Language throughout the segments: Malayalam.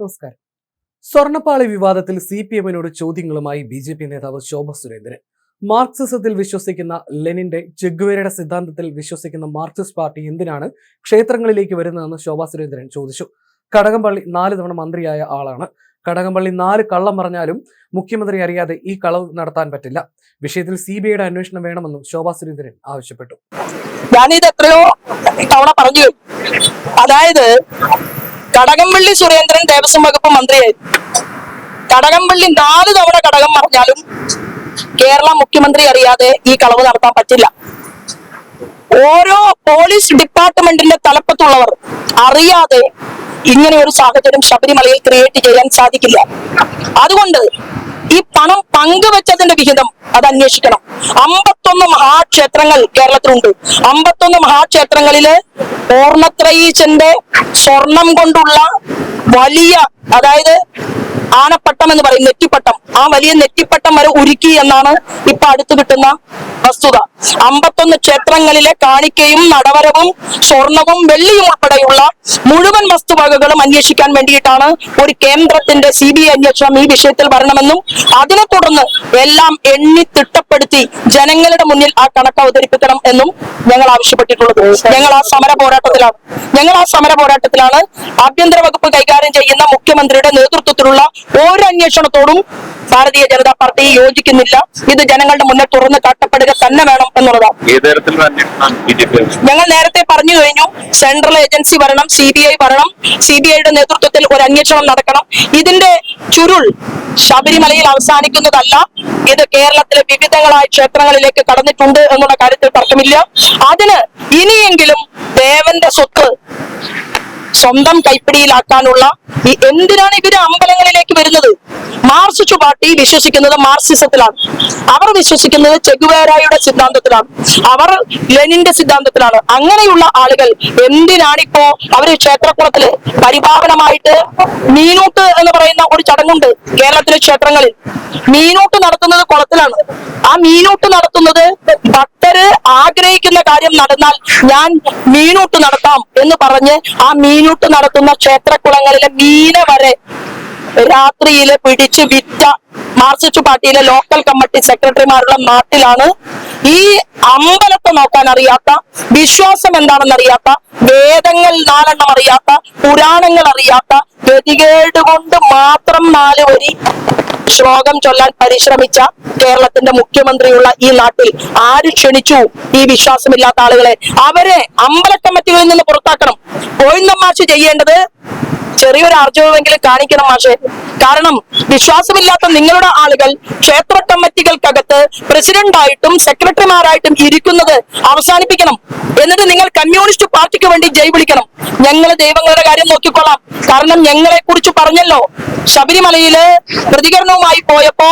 നമസ്കാരം. സ്വർണ്ണപ്പാളി വിവാദത്തിൽ CPM-നോട് ചോദ്യങ്ങളുമായി BJP നേതാവ് ശോഭ സുരേന്ദ്രൻ. മാർക്സിസത്തിൽ വിശ്വസിക്കുന്ന ലെനിന്റെ ചെഗുവേരയുടെ സിദ്ധാന്തത്തിൽ വിശ്വസിക്കുന്ന മാർക്സിസ്റ്റ് പാർട്ടി എന്തിനാണ് ക്ഷേത്രങ്ങളിലേക്ക് വരുന്നതെന്ന് ശോഭ സുരേന്ദ്രൻ ചോദിച്ചു. കടകംപള്ളി 4 തവണ മന്ത്രിയായ ആളാണ്. കടകംപള്ളി 4 കള്ളം പറഞ്ഞാലും മുഖ്യമന്ത്രി അറിയാതെ ഈ കളവ് നടത്താൻ പറ്റില്ല. വിഷയത്തിൽ CBIയുടെ അന്വേഷണം വേണമെന്നും ശോഭ സുരേന്ദ്രൻ ആവശ്യപ്പെട്ടു. ഞാനിത് എത്രയോ തവണ പറഞ്ഞു. അതായത് കടകംപള്ളി സുരേന്ദ്രൻ ദേവസ്വം വകുപ്പ് മന്ത്രിയായി. കടകംപള്ളി 4 തവണ കടകം പറഞ്ഞാലും കേരള മുഖ്യമന്ത്രി അറിയാതെ ഈ കളവ് നടത്താൻ പറ്റില്ല. ഓരോ പോലീസ് ഡിപ്പാർട്ട്മെന്റിന്റെ തലപ്പത്തുള്ളവർ അറിയാതെ ഇങ്ങനെ ഒരു സാഹചര്യം ശബരിമലയിൽ ക്രിയേറ്റ് ചെയ്യാൻ സാധിക്കില്ല. അതുകൊണ്ട് ഈ പണം പങ്കുവെച്ചതിന്റെ വിഹിതം അത് അന്വേഷിക്കണം. 51 മഹാക്ഷേത്രങ്ങൾ കേരളത്തിലുണ്ട്. 51 മഹാക്ഷേത്രങ്ങളില് പൂർണ്ണത്രയീശന്റെ സ്വർണം കൊണ്ടുള്ള വലിയ, അതായത് ആനപ്പട്ടം എന്ന് പറയും, നെറ്റിപ്പട്ടം, ആ വലിയ നെറ്റിപ്പട്ടം വരെ ഉരുക്കി എന്നാണ് ഇപ്പൊ അടുത്ത് കിട്ടുന്ന വസ്തുത. 51 ക്ഷേത്രങ്ങളിലെ കാണിക്കയും നടവരവും സ്വർണവും വെള്ളിയും ഉൾപ്പെടെയുള്ള മുഴുവൻ വസ്തുവകകളും അന്വേഷിക്കാൻ വേണ്ടിയിട്ടാണ് ഒരു കേന്ദ്രത്തിന്റെ CBI അന്വേഷണം ഈ വിഷയത്തിൽ വരണമെന്നും അതിനെ തുടർന്ന് എല്ലാം എണ്ണി തിട്ടപ്പെടുത്തി ജനങ്ങളുടെ മുന്നിൽ ആ കണക്ക് അവതരിപ്പിക്കണം എന്നും ഞങ്ങൾ ആവശ്യപ്പെട്ടിട്ടുള്ളത്. ഞങ്ങൾ ആ സമര പോരാട്ടത്തിലാണ്. ആഭ്യന്തര വകുപ്പ് കൈകാര്യം ചെയ്യുന്ന മുഖ്യമന്ത്രിയുടെ നേതൃത്വത്തിലുള്ള ഒരു അന്വേഷണത്തോടും ഭാരതീയ ജനതാ പാർട്ടി യോജിക്കുന്നില്ല. ഇത് ജനങ്ങളുടെ മുന്നിൽ തുറന്ന് കാട്ടപ്പെടുക തന്നെ വേണം എന്നുള്ളതാണ്. ഞങ്ങൾ നേരത്തെ പറഞ്ഞു കഴിഞ്ഞു, സെൻട്രൽ ഏജൻസി വരണം, CBI വരണം, CBIയുടെ നേതൃത്വത്തിൽ ഒരു അന്വേഷണം നടക്കണം. ഇതിന്റെ ചുരുൾ ശബരിമലയിൽ അവസാനിക്കുന്നതല്ല, ഇത് കേരളത്തിലെ വിവിധങ്ങളായ ക്ഷേത്രങ്ങളിലേക്ക് കടന്നിട്ടുണ്ട് എന്നുള്ള കാര്യത്തിൽ തർക്കമില്ല. അതിന് ഇനിയെങ്കിലും ദേവന്റെ സ്വത്ത് സ്വന്തം കൈപ്പിടിയിലാക്കാനുള്ള എന്തിനാണ് ഇവര് അമ്പലങ്ങളിലേക്ക് വരുന്നത്? മാർക്സിസ്റ്റ് പാർട്ടി വിശ്വസിക്കുന്നത് മാർക്സിസത്തിലാണ്. അവർ വിശ്വസിക്കുന്നത് ചെഗുവേരയുടെ സിദ്ധാന്തത്തിലാണ്. അവർ ലെനിന്റെ സിദ്ധാന്തത്തിലാണ്. അങ്ങനെയുള്ള ആളുകൾ എന്തിനാണിപ്പോ അവര് ക്ഷേത്രക്കുളത്തില് പരിപാവനമായിട്ട് മീനൂട്ട് എന്ന് പറയുന്ന ഒരു ചടങ്ങുണ്ട് കേരളത്തിലെ ക്ഷേത്രങ്ങളിൽ. മീനൂട്ട് നടത്തുന്നത് കുളത്തിലാണ്. ആ മീനൂട്ട് നടത്തുന്നത് ഭക്തര് ആഗ്രഹിക്കുന്ന കാര്യം നടന്നാൽ ഞാൻ മീനൂട്ട് നടത്താം എന്ന് പറഞ്ഞ് ആ മീനൂട്ട് നടത്തുന്ന ക്ഷേത്രക്കുളങ്ങളിലെ മീനെ വരെ രാത്രിയില് പിടിച്ച് വിറ്റ മാർക്സിസ്റ്റ് പാർട്ടിയിലെ ലോക്കൽ കമ്മിറ്റി സെക്രട്ടറിമാരുള്ള നാട്ടിലാണ് ഈ അമ്പലത്തെ നോക്കാൻ അറിയാത്ത, വിശ്വാസം എന്താണെന്ന് അറിയാത്ത, വേദങ്ങൾ 4 എണ്ണം അറിയാത്ത, പുരാണങ്ങൾ അറിയാത്ത, ഗതികേട് കൊണ്ട് മാത്രം 4 വരി ശ്ലോകം ചൊല്ലാൻ പരിശ്രമിച്ച കേരളത്തിന്റെ മുഖ്യമന്ത്രിയുള്ള ഈ നാട്ടിൽ ആര് ക്ഷണിച്ചു ഈ വിശ്വാസമില്ലാത്ത ആളുകളെ? അവരെ അമ്പല കമ്മിറ്റികളിൽ നിന്ന് പുറത്താക്കണം. ഗോവിന്ദൻ മാഷ് ചെയ്യേണ്ടത് ചെറിയൊരു ആർജവമെങ്കിലും കാണിക്കണം മാഷെ. കാരണം വിശ്വാസമില്ലാത്ത നിങ്ങളുടെ ആളുകൾ ക്ഷേത്ര കമ്മിറ്റികൾക്കകത്ത് പ്രസിഡന്റായിട്ടും സെക്രട്ടറിമാരായിട്ടും ഇരിക്കുന്നത് അവസാനിപ്പിക്കണം. എന്നിട്ട് നിങ്ങൾ കമ്മ്യൂണിസ്റ്റ് പാർട്ടിക്ക് വേണ്ടി ജയ് വിളിക്കണം. ഞങ്ങൾ ദൈവങ്ങളുടെ കാര്യം നോക്കിക്കൊള്ളാം. കാരണം ഞങ്ങളെ കുറിച്ച് പറഞ്ഞല്ലോ, ശബരിമലയില് പ്രതികരണവുമായി പോയപ്പോ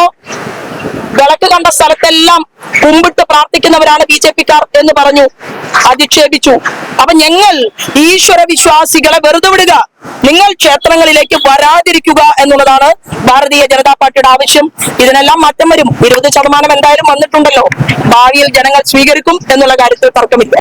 വിളക്ക് കണ്ട സ്ഥലത്തെല്ലാം കുമ്പിട്ട് പ്രാർത്ഥിക്കുന്നവരാണ് BJP-ക്കാർ എന്ന് പറഞ്ഞു അധിക്ഷേപിച്ചു. അപ്പൊ ഞങ്ങൾ ഈശ്വര വിശ്വാസികളെ വെറുതെ വിടുക, നിങ്ങൾ ക്ഷേത്രങ്ങളിലേക്ക് വരാതിരിക്കുക എന്നുള്ളതാണ് ഭാരതീയ ജനതാ പാർട്ടിയുടെ ആവശ്യം. ഇതിനെല്ലാം മാറ്റം വരും. 20% എന്തായാലും വന്നിട്ടുണ്ടല്ലോ. ഭാവിയിൽ ജനങ്ങൾ സ്വീകരിക്കും എന്നുള്ള കാര്യത്തിൽ തർക്കമില്ല.